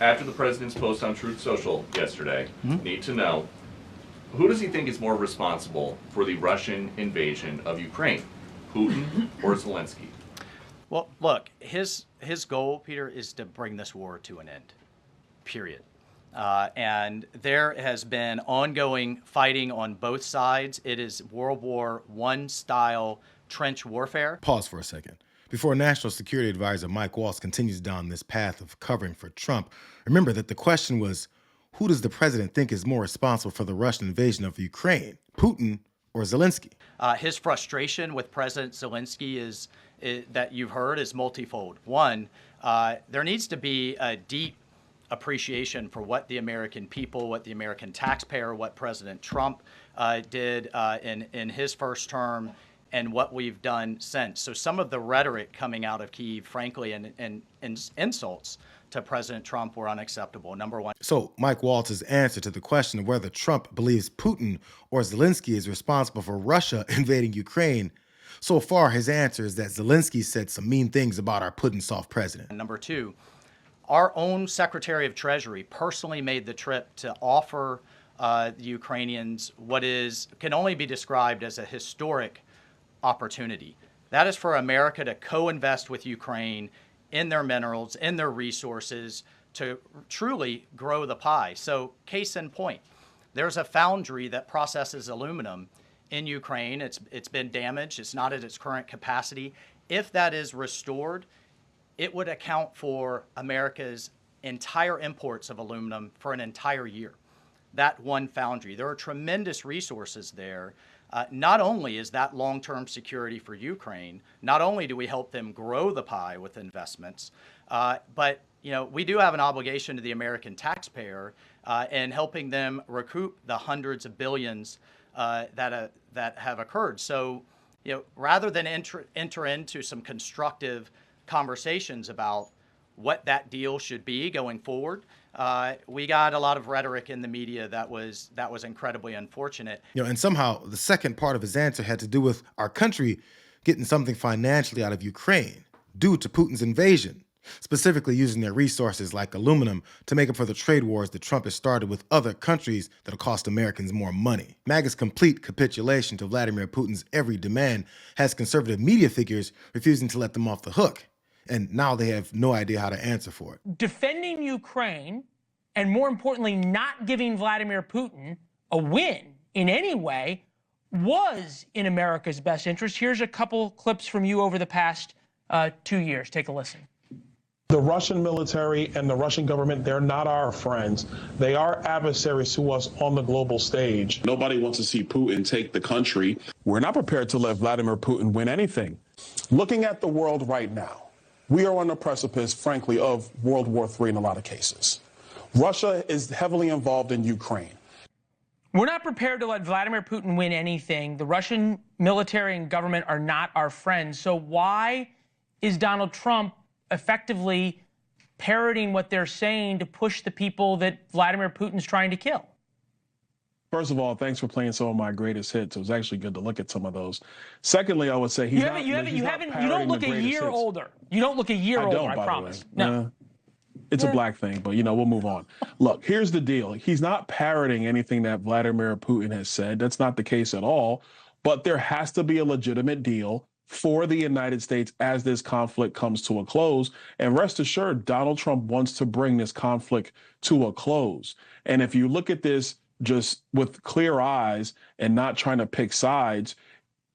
after the president's post on Truth Social yesterday, need to know, who does he think is more responsible for the Russian invasion of Ukraine, Putin or Zelensky? Well, look, his goal, Peter, is to bring this war to an end, period. And there has been ongoing fighting on both sides. It is World War I style trench warfare. Pause for a second. Before National Security Advisor Mike Waltz continues down this path of covering for Trump, remember that the question was, who does the president think is more responsible for the Russian invasion of Ukraine, Putin or Zelensky? His frustration with President Zelensky is that you've heard is multifold. One, there needs to be a deep appreciation for what the American people, what the American taxpayer, what President Trump did in his first term, and what we've done since. So some of the rhetoric coming out of Kyiv, frankly, and insults to President Trump were unacceptable, number one. So Mike Waltz's answer to the question of whether Trump believes Putin or Zelensky is responsible for Russia invading Ukraine, so far his answer is that Zelensky said some mean things about our Putin-soft president. And number two, our own Secretary of Treasury personally made the trip to offer the Ukrainians what can only be described as a historic opportunity. That is for America to co-invest with Ukraine in their minerals, in their resources, to truly grow the pie. So case in point, there's a foundry that processes aluminum in Ukraine. It's been damaged. It's not at its current capacity. If that is restored, it would account for America's entire imports of aluminum for an entire year. That one foundry. There are tremendous resources there. Not only is that long-term security for Ukraine, not only do we help them grow the pie with investments, but we do have an obligation to the American taxpayer in helping them recoup the hundreds of billions that have occurred. So, rather than enter into some constructive conversations about what that deal should be going forward, we got a lot of rhetoric in the media that was incredibly unfortunate. And somehow the second part of his answer had to do with our country getting something financially out of Ukraine due to Putin's invasion, specifically using their resources like aluminum to make up for the trade wars that Trump has started with other countries that'll cost Americans more money. MAGA's complete capitulation to Vladimir Putin's every demand has conservative media figures refusing to let them off the hook. And now they have no idea how to answer for it. Defending Ukraine, and more importantly, not giving Vladimir Putin a win in any way, was in America's best interest. Here's a couple clips from you over the past 2 years. Take a listen. The Russian military and the Russian government, they're not our friends. They are adversaries to us on the global stage. Nobody wants to see Putin take the country. We're not prepared to let Vladimir Putin win anything. Looking at the world right now, we are on the precipice, frankly, of World War III in a lot of cases. Russia is heavily involved in Ukraine. We're not prepared to let Vladimir Putin win anything. The Russian military and government are not our friends. So why is Donald Trump effectively parroting what they're saying to push the people that Vladimir Putin's trying to kill? First of all, thanks for playing some of my greatest hits. It was actually good to look at some of those. Secondly, I would say you don't look a year older. You don't look a year older, I promise. No. It's a black thing, but we'll move on. Look, here's the deal. He's not parroting anything that Vladimir Putin has said. That's not the case at all. But there has to be a legitimate deal for the United States as this conflict comes to a close. And rest assured, Donald Trump wants to bring this conflict to a close. And if you look at this just with clear eyes and not trying to pick sides,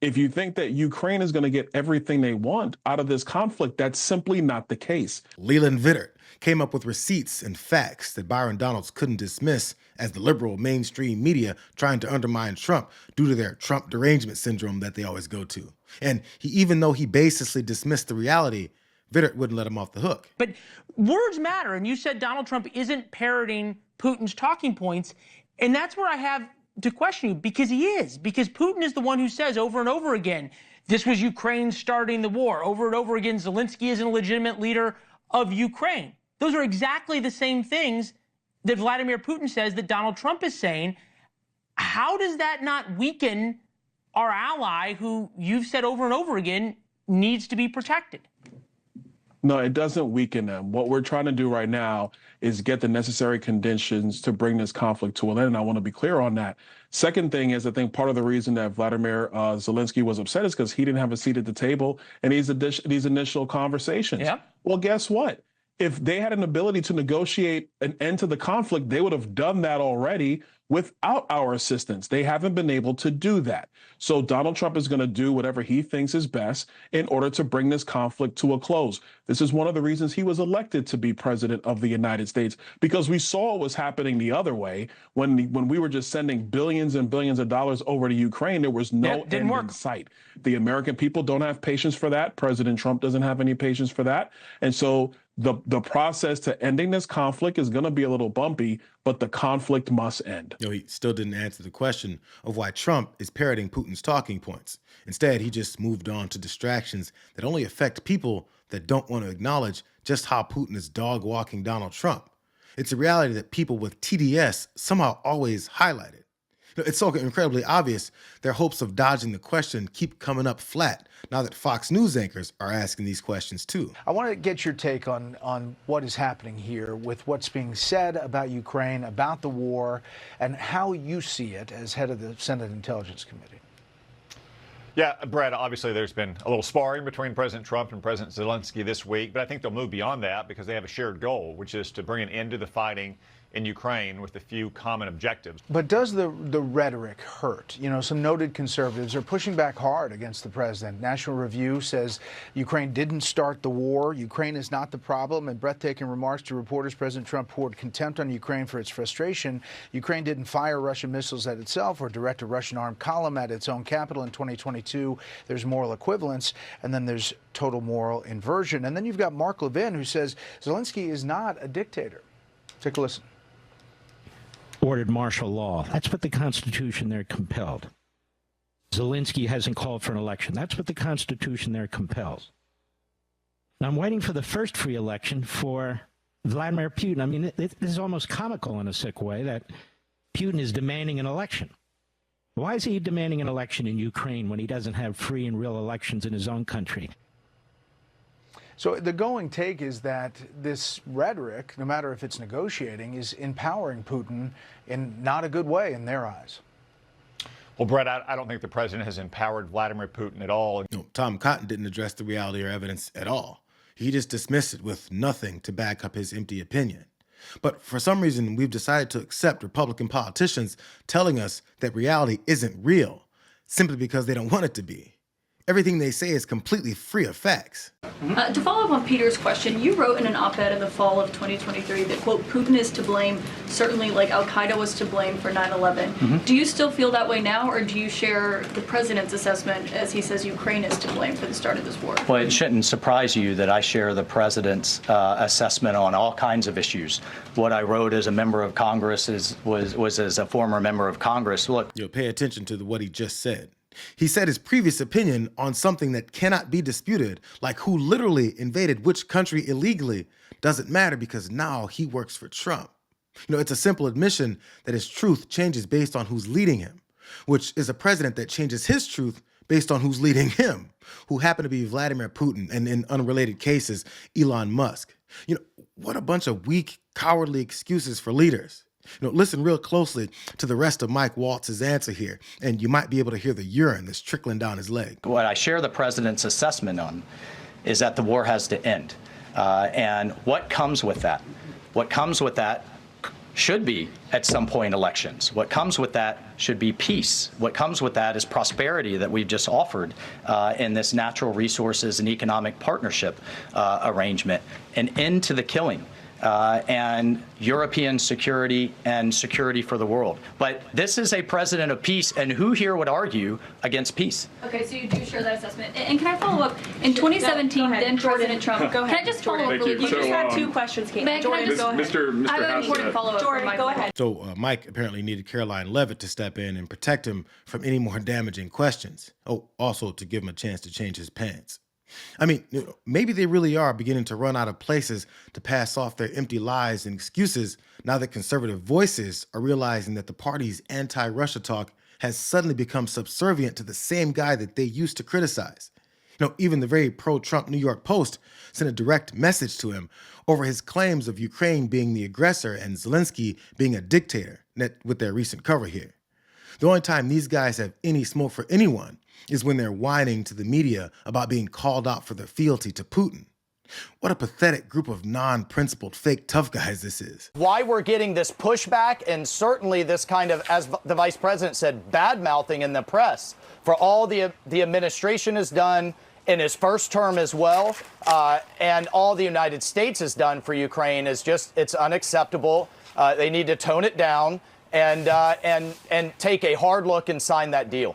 if you think that Ukraine is going to get everything they want out of this conflict, that's simply not the case. Leland Vittert came up with receipts and facts that Byron Donalds couldn't dismiss as the liberal mainstream media trying to undermine Trump due to their Trump derangement syndrome that they always go to. And even though he baselessly dismissed the reality, Vittert wouldn't let him off the hook. But words matter, and you said Donald Trump isn't parroting Putin's talking points, and that's where I have to question you, because he is. Because Putin is the one who says over and over again, this was Ukraine starting the war. Over and over again, Zelensky is a legitimate leader of Ukraine. Those are exactly the same things that Vladimir Putin says that Donald Trump is saying. How does that not weaken our ally who you've said over and over again needs to be protected? No, it doesn't weaken them. What we're trying to do right now is get the necessary conditions to bring this conflict to an end. And I want to be clear on that. Second thing is, I think part of the reason that Vladimir Zelensky was upset is because he didn't have a seat at the table in these initial conversations. Yeah. Well, guess what? If they had an ability to negotiate an end to the conflict, they would have done that already without our assistance. They haven't been able to do that. So Donald Trump is going to do whatever he thinks is best in order to bring this conflict to a close. This is one of the reasons he was elected to be president of the United States, because we saw what was happening the other way when we were just sending billions and billions of dollars over to Ukraine. There was no end in sight. The American people don't have patience for that. President Trump doesn't have any patience for that. And so the process to ending this conflict is going to be a little bumpy, but the conflict must end. He still didn't answer the question of why Trump is parroting Putin's talking points. Instead, he just moved on to distractions that only affect people that don't want to acknowledge just how Putin is dog-walking Donald Trump. It's a reality that people with TDS somehow always highlight it. It's so incredibly obvious their hopes of dodging the question keep coming up flat now that Fox News anchors are asking these questions too. I want to get your take on what is happening here with what's being said about Ukraine, about the war, and how you see it as head of the Senate Intelligence Committee. Yeah, Brett, obviously there's been a little sparring between President Trump and President Zelensky this week, but I think they'll move beyond that because they have a shared goal, which is to bring an end to the fighting in Ukraine with a few common objectives. But does the rhetoric hurt? Some noted conservatives are pushing back hard against the president. National Review says Ukraine didn't start the war. Ukraine is not the problem. In breathtaking remarks to reporters, President Trump poured contempt on Ukraine for its frustration. Ukraine didn't fire Russian missiles at itself or direct a Russian armed column at its own capital in 2022. There's moral equivalence, and then there's total moral inversion. And then you've got Mark Levin, who says Zelensky is not a dictator. Take a listen. Ordered martial law. That's what the Constitution there compelled. Zelensky hasn't called for an election. That's what the Constitution there compels. Now, I'm waiting for the first free election for Vladimir Putin. I mean, this is almost comical in a sick way that Putin is demanding an election. Why is he demanding an election in Ukraine when he doesn't have free and real elections in his own country? So the going take is that this rhetoric, no matter if it's negotiating, is empowering Putin in not a good way in their eyes. Well, Brett, I don't think the president has empowered Vladimir Putin at all. Tom Cotton didn't address the reality or evidence at all. He just dismissed it with nothing to back up his empty opinion. But for some reason, we've decided to accept Republican politicians telling us that reality isn't real, simply because they don't want it to be. Everything they say is completely free of facts. To follow up on Peter's question, you wrote in an op-ed in the fall of 2023 that, quote, Putin is to blame, certainly like Al-Qaeda was to blame for 9/11. Do you still feel that way now, or do you share the president's assessment as he says Ukraine is to blame for the start of this war? Well, it shouldn't surprise you that I share the president's assessment on all kinds of issues. What I wrote as a member of Congress was as a former member of Congress. Look, pay attention to what he just said. He said his previous opinion on something that cannot be disputed, like who literally invaded which country illegally, doesn't matter because now he works for Trump. It's a simple admission that his truth changes based on who's leading him, which is a president that changes his truth based on who's leading him, who happen to be Vladimir Putin and, in unrelated cases, Elon Musk. What a bunch of weak, cowardly excuses for leaders. Listen real closely to the rest of Mike Waltz's answer here, and you might be able to hear the urine that's trickling down his leg. What I share the president's assessment on is that the war has to end. And what comes with that? What comes with that should be, at some point, elections. What comes with that should be peace. What comes with that is prosperity that we've just offered in this natural resources and economic partnership arrangement, an end to the killing. And European security and security for the world. But this is a president of peace, and who here would argue against peace? Okay, so you do share that assessment. And can I follow up? In 2017, then President Trump. Go ahead. Can I just follow up really quick? You just had two questions, Kate. Jordan, go ahead. Mr. I have an important follow-up. Jordan, go ahead. So Mike apparently needed Caroline Leavitt to step in and protect him from any more damaging questions. Oh, also to give him a chance to change his pants. I mean, maybe they really are beginning to run out of places to pass off their empty lies and excuses now that conservative voices are realizing that the party's anti-Russia talk has suddenly become subservient to the same guy that they used to criticize. Even the very pro-Trump New York Post sent a direct message to him over his claims of Ukraine being the aggressor and Zelensky being a dictator, with their recent cover here. The only time these guys have any smoke for anyone is when they're whining to the media about being called out for their fealty to Putin. What a pathetic group of non-principled fake tough guys this is. Why we're getting this pushback and certainly this kind of, as the vice president said, bad-mouthing in the press for all the administration has done in his first term as well, and all the United States has done for Ukraine is just, it's unacceptable. They need to tone it down and take a hard look and sign that deal.